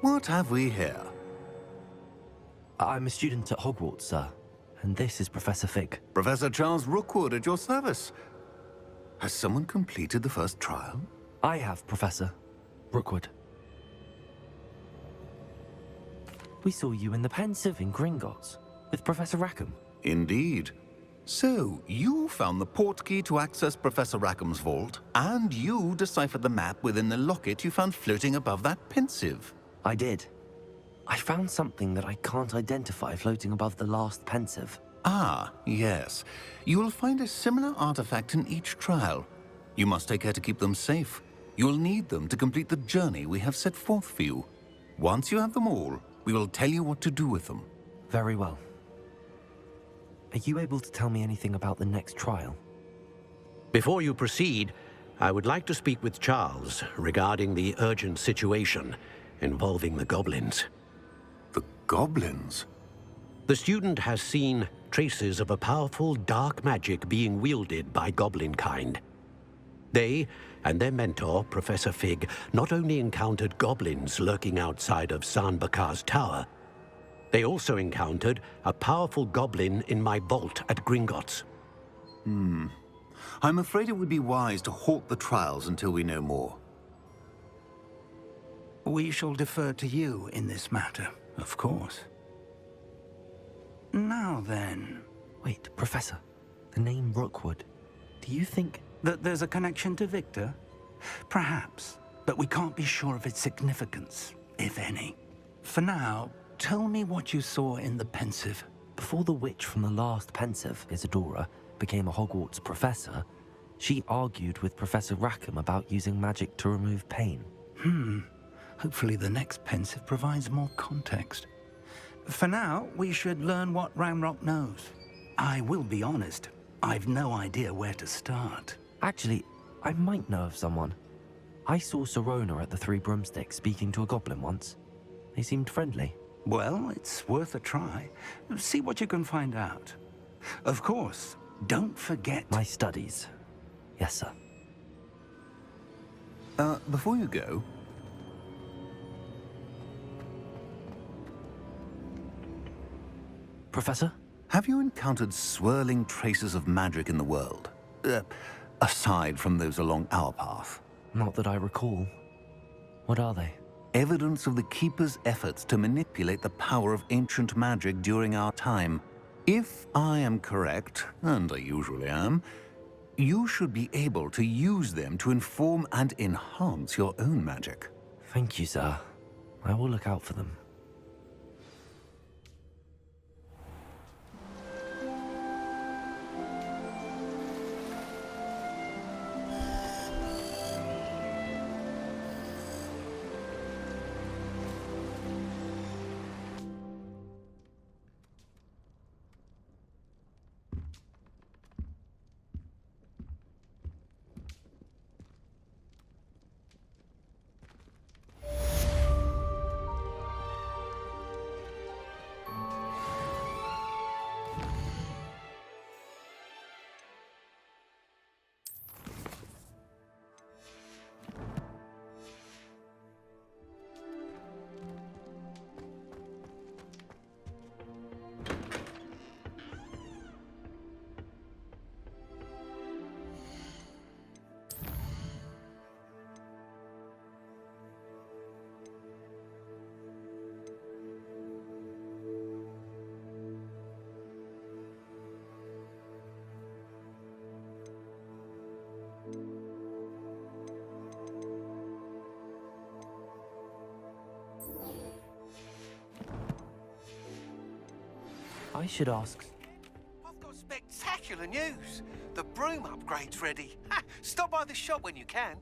What have we here? I'm a student at Hogwarts, sir. And this is Professor Fig. Professor Charles Rookwood at your service. Has someone completed the first trial? I have, Professor Rookwood. We saw you in the Pensive in Gringotts with Professor Rackham. Indeed. So, you found the portkey to access Professor Rackham's vault, and you deciphered the map within the locket you found floating above that Pensive. I did. I found something that I can't identify floating above the last Pensive. Ah, yes. You will find a similar artifact in each trial. You must take care to keep them safe. You will need them to complete the journey we have set forth for you. Once you have them all, we will tell you what to do with them. Very well. Are you able to tell me anything about the next trial? Before you proceed, I would like to speak with Charles regarding the urgent situation involving the goblins. The goblins? The student has seen traces of a powerful dark magic being wielded by goblin kind. They and their mentor, Professor Fig, not only encountered goblins lurking outside of Sanbakar's tower, they also encountered a powerful goblin in my vault at Gringotts. I'm afraid it would be wise to halt the trials until we know more. We shall defer to you in this matter, of course. Now then... Wait, Professor. The name Rookwood. Do you think... that there's a connection to Victor? Perhaps, but we can't be sure of its significance, if any. For now, tell me what you saw in the Pensive. Before the witch from the last Pensive, Isadora, became a Hogwarts professor, she argued with Professor Rackham about using magic to remove pain. Hopefully the next Pensive provides more context. For now, we should learn what Ramrock knows. I will be honest, I've no idea where to start. Actually, I might know of someone. I saw Sirona at the Three Broomsticks speaking to a goblin once. They seemed friendly. Well, it's worth a try. See what you can find out. Of course, don't forget... My studies. Yes, sir. Before you go... Professor? Have you encountered swirling traces of magic in the world? Aside from those along our path? Not that I recall. What are they? Evidence of the Keeper's efforts to manipulate the power of ancient magic during our time. If I am correct, and I usually am, you should be able to use them to inform and enhance your own magic. Thank you, sir. I will look out for them. I should ask... I've got spectacular news. The broom upgrade's ready. Ha! Stop by the shop when you can.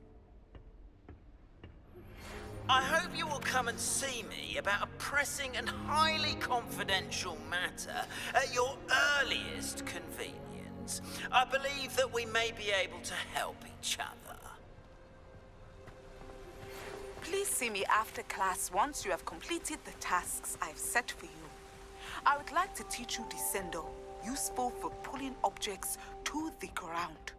I hope you will come and see me about a pressing and highly confidential matter at your earliest convenience. I believe that we may be able to help each other. Please see me after class once you have completed the tasks I've set for you. I would like to teach you Descendo, useful for pulling objects to the ground.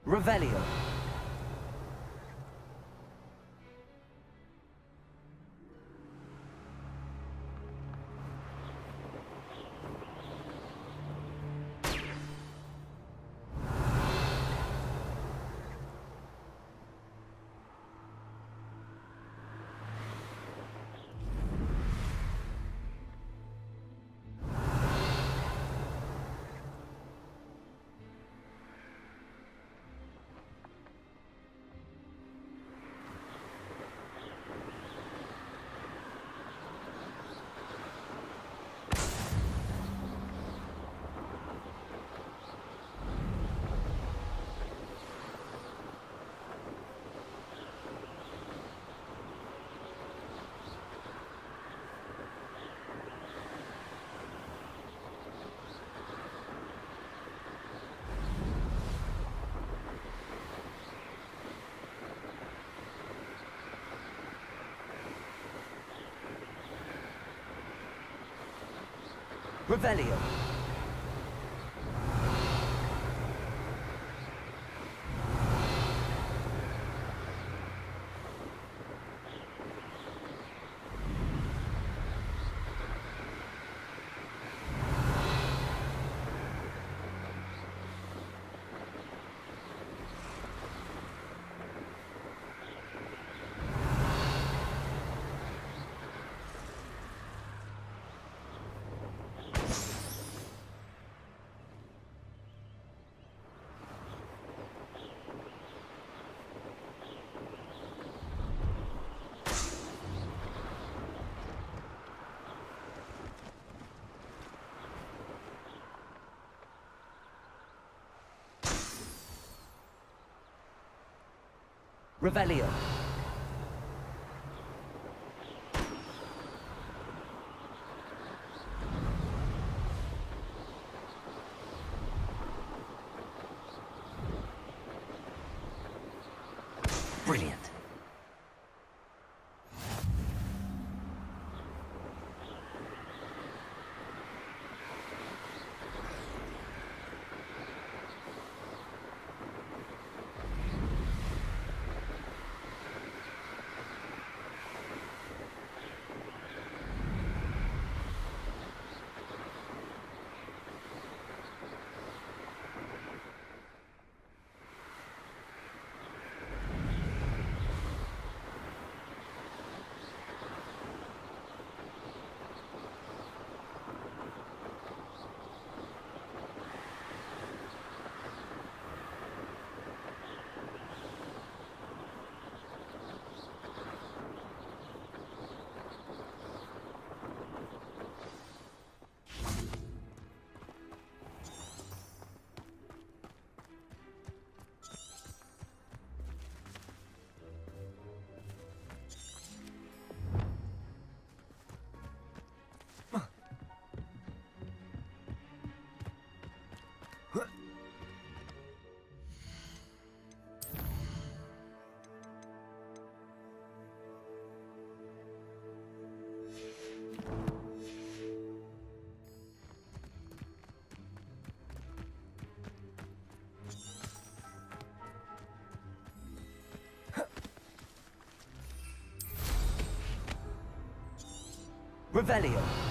Revelio. Revelio. Revelio. Brilliant. Revelio.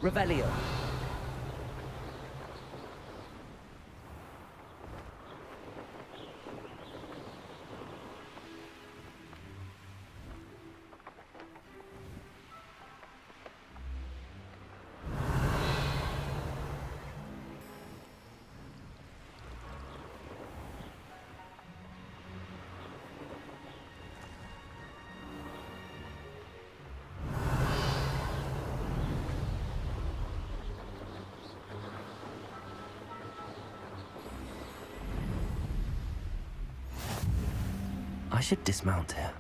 Revelio. I should dismount here.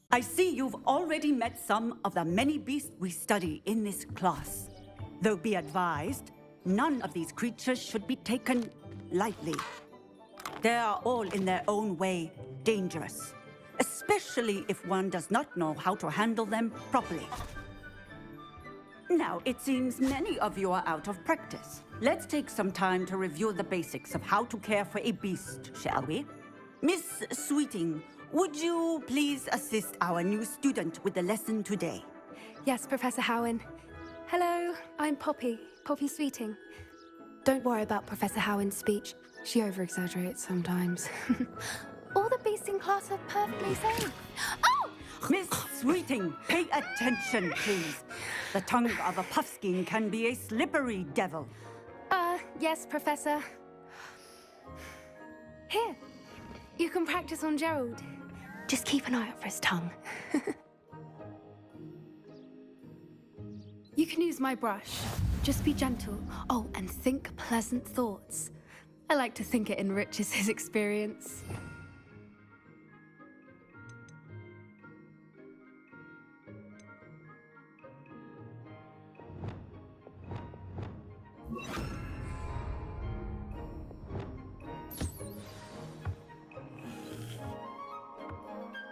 I see you've already met some of the many beasts we study in this class. Though be advised, none of these creatures should be taken lightly. They are all in their own way dangerous, especially if one does not know how to handle them properly. Now, it seems many of you are out of practice. Let's take some time to review the basics of how to care for a beast, shall we? Miss Sweeting, would you please assist our new student with the lesson today? Yes, Professor Howen. Hello, I'm Poppy Sweeting. Don't worry about Professor Howen's speech. She over-exaggerates sometimes. All the beasts in class are perfectly safe. Oh! Miss Sweeting, pay attention, please. The tongue of a puffskein can be a slippery devil. Yes, Professor. Here, you can practice on Gerald. Just keep an eye out for his tongue. You can use my brush. Just be gentle. Oh, and think pleasant thoughts. I like to think it enriches his experience.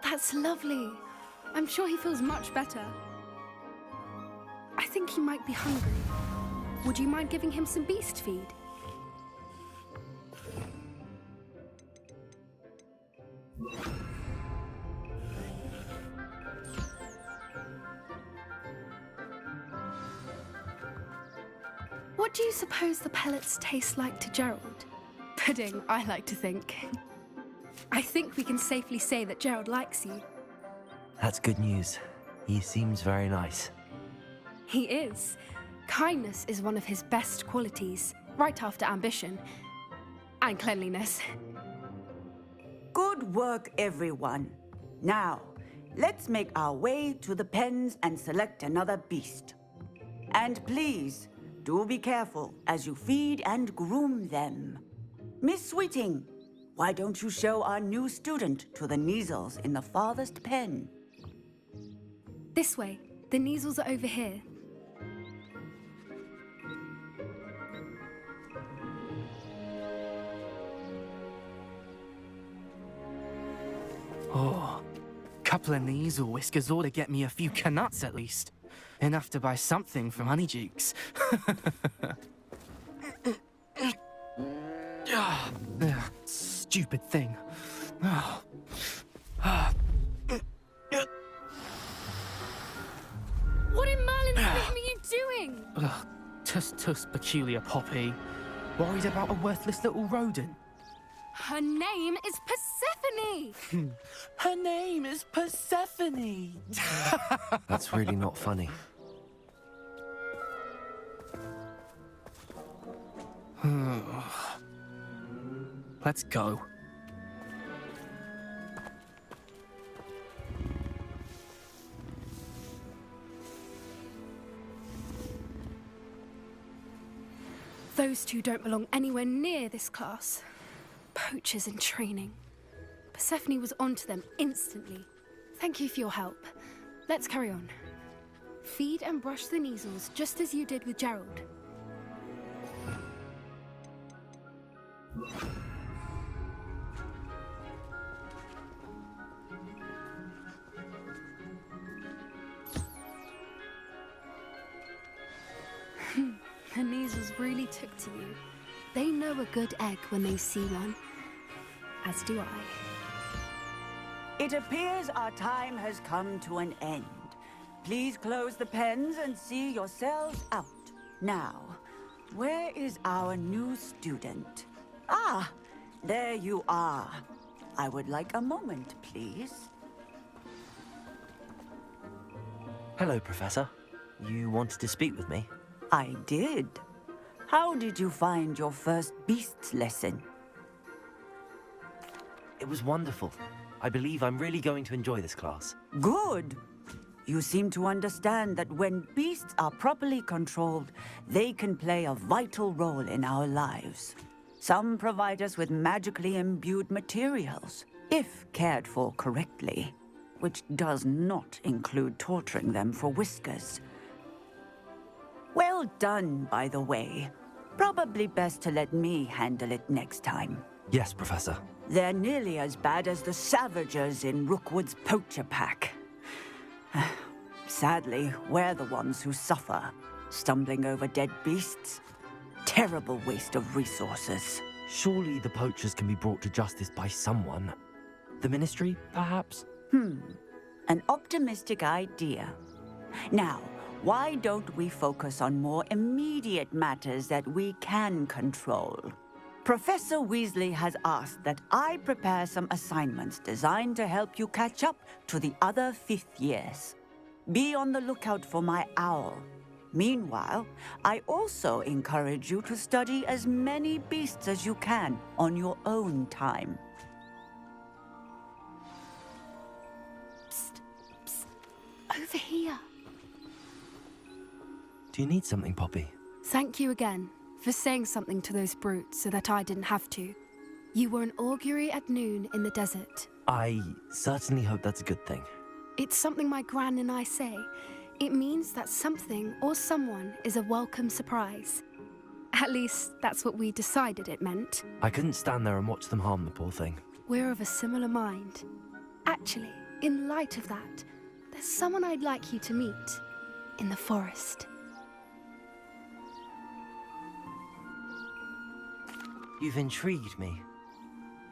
That's lovely. I'm sure he feels much better. I think he might be hungry. Would you mind giving him some beast feed? What do you suppose the pellets taste like to Gerald? Pudding, I like to think. I think we can safely say that Gerald likes you. That's good news. He seems very nice. He is. Kindness is one of his best qualities, right after ambition. And cleanliness. Good work, everyone. Now, let's make our way to the pens and select another beast. And please, do be careful as you feed and groom them. Miss Sweeting, why don't you show our new student to the Kneazles in the farthest pen? This way. The Kneazles are over here. Oh, couple of Kneazle whiskers ought to get me a few canuts at least. enough to buy something from Honeydukes. Stupid thing. What in Merlin's name are you doing? Tuss peculiar Poppy. Worried about a worthless little rodent. Her name is Persephone! Her name is Persephone! That's really not funny. Let's go. Those two don't belong anywhere near this class. Poachers in training. Persephone was onto them instantly. Thank you for your help. Let's carry on. Feed and brush the measles just as you did with Gerald. The measles really took to you. They know a good egg when they see one. As do I. It appears our time has come to an end. Please close the pens and see yourselves out. Now, where is our new student? Ah, there you are. I would like a moment, please. Hello, Professor. You wanted to speak with me? I did. How did you find your first beasts lesson? It was wonderful. I believe I'm really going to enjoy this class. Good. You seem to understand that when beasts are properly controlled, they can play a vital role in our lives. Some provide us with magically imbued materials, if cared for correctly, which does not include torturing them for whiskers. Well done, by the way. Probably best to let me handle it next time. Yes, Professor. They're nearly as bad as the Savagers in Rookwood's poacher pack. Sadly, we're the ones who suffer, stumbling over dead beasts. Terrible waste of resources. Surely the poachers can be brought to justice by someone. The Ministry, perhaps? An optimistic idea. Now, why don't we focus on more immediate matters that we can control? Professor Weasley has asked that I prepare some assignments designed to help you catch up to the other 5th years. Be on the lookout for my owl. Meanwhile, I also encourage you to study as many beasts as you can on your own time. Psst, psst. Over here. Do you need something, Poppy? Thank you again for saying something to those brutes so that I didn't have to. You were an augury at noon in the desert. I certainly hope that's a good thing. It's something my gran and I say. It means that something or someone is a welcome surprise. At least, that's what we decided it meant. I couldn't stand there and watch them harm the poor thing. We're of a similar mind. Actually, in light of that, there's someone I'd like you to meet in the forest. You've intrigued me.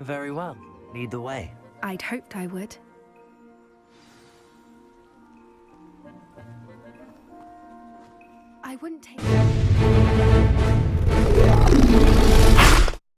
Very well. Lead the way. I'd hoped I would. I wouldn't take